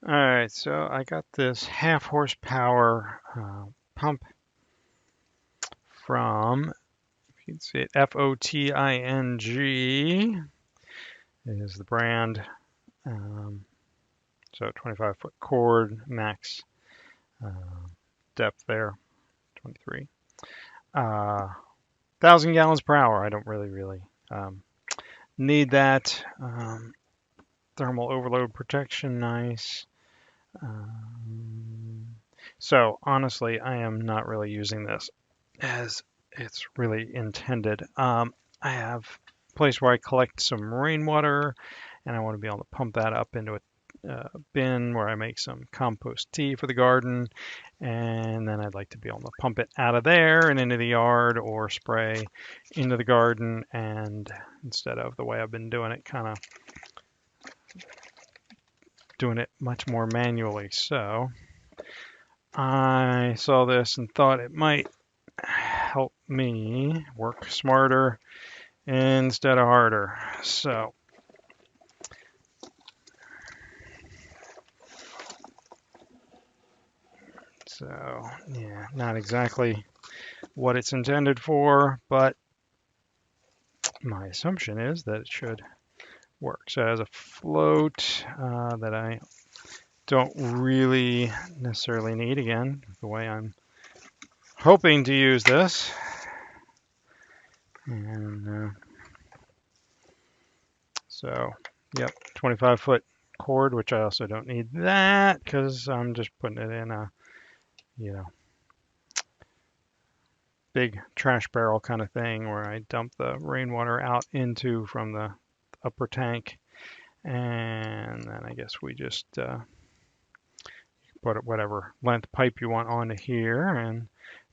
Alright, so I got this half horsepower pump from, you can see it, FOTING is the brand. So 25-foot cord, max depth there, 23. 1,000 gallons per hour. I don't really need that. Thermal overload protection, nice. So honestly, I am not really using this as it's really intended. I have a place where I collect some rainwater, and I want to be able to pump that up into a bin where I make some compost tea for the garden, and then I'd like to be able to pump it out of there and into the yard or spray into the garden, and instead of the way I've been doing it, kind of doing it much more manually. So I saw this and thought it might help me work smarter instead of harder. So yeah, not exactly what it's intended for, but my assumption is that it should work. So it has a float that I don't really necessarily need, again, the way I'm hoping to use this. And so, yep, 25-foot cord, which I also don't need that because I'm just putting it in a, big trash barrel kind of thing where I dump the rainwater out into from the upper tank, and then I guess we just put whatever length pipe you want onto here and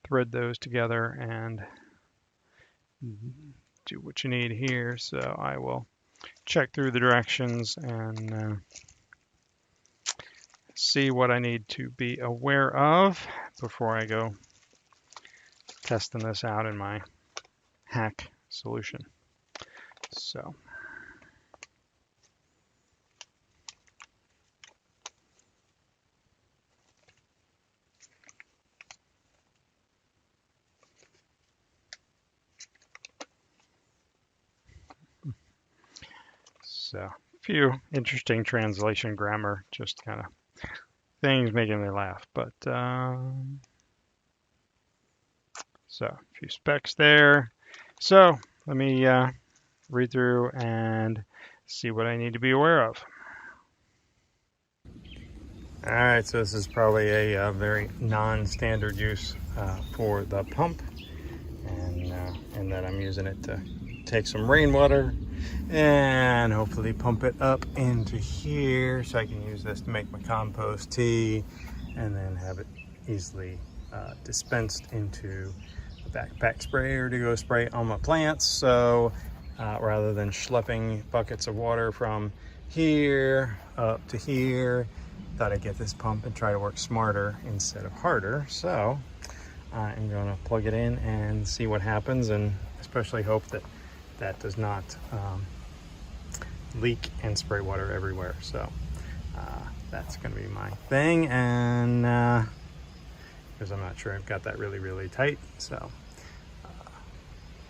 thread those together and do what you need here. So I will check through the directions and see what I need to be aware of before I go testing this out in my hack solution. So a few interesting translation grammar, just kind of things making me laugh, but so a few specs there. So let me read through and see what I need to be aware of. All right, so this is probably a very non-standard use for the pump, and that I'm using it to take some rainwater and hopefully pump it up into here so I can use this to make my compost tea and then have it easily dispensed into a backpack sprayer to go spray on my plants. So rather than schlepping buckets of water from here up to here, thought I'd get this pump and try to work smarter instead of harder. So I'm going to plug it in and see what happens, and especially hope that that does not leak and spray water everywhere. So that's going to be my thing, and because I'm not sure I've got that really tight. So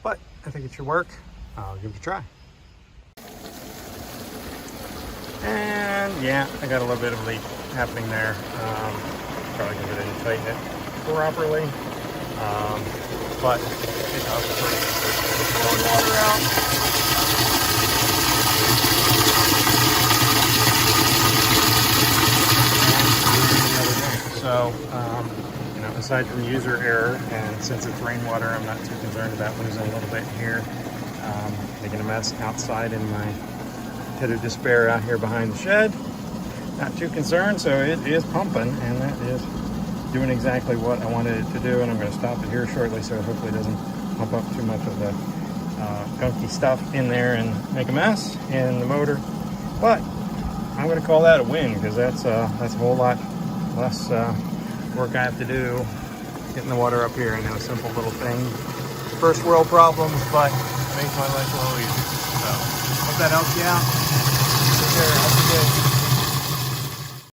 but I think it should work. I'll give it a try. And yeah, I got a little bit of a leak happening there. Probably because I didn't tighten it properly. But it does blowing water out. So, aside from user error, and since it's rainwater, I'm not too concerned about losing a little bit here. Making a mess outside in my pit of despair out here behind the shed. Not too concerned, so it is pumping, and that is doing exactly what I wanted it to do, and I'm going to stop it here shortly so hopefully it doesn't pump up too much of the gunky stuff in there and make a mess in the motor. But I'm going to call that a win, because that's a whole lot less work I have to do getting the water up here. I know, simple little thing, first world problems, but makes my life a little easier. So hope that helps you out. Take care. Have a good day.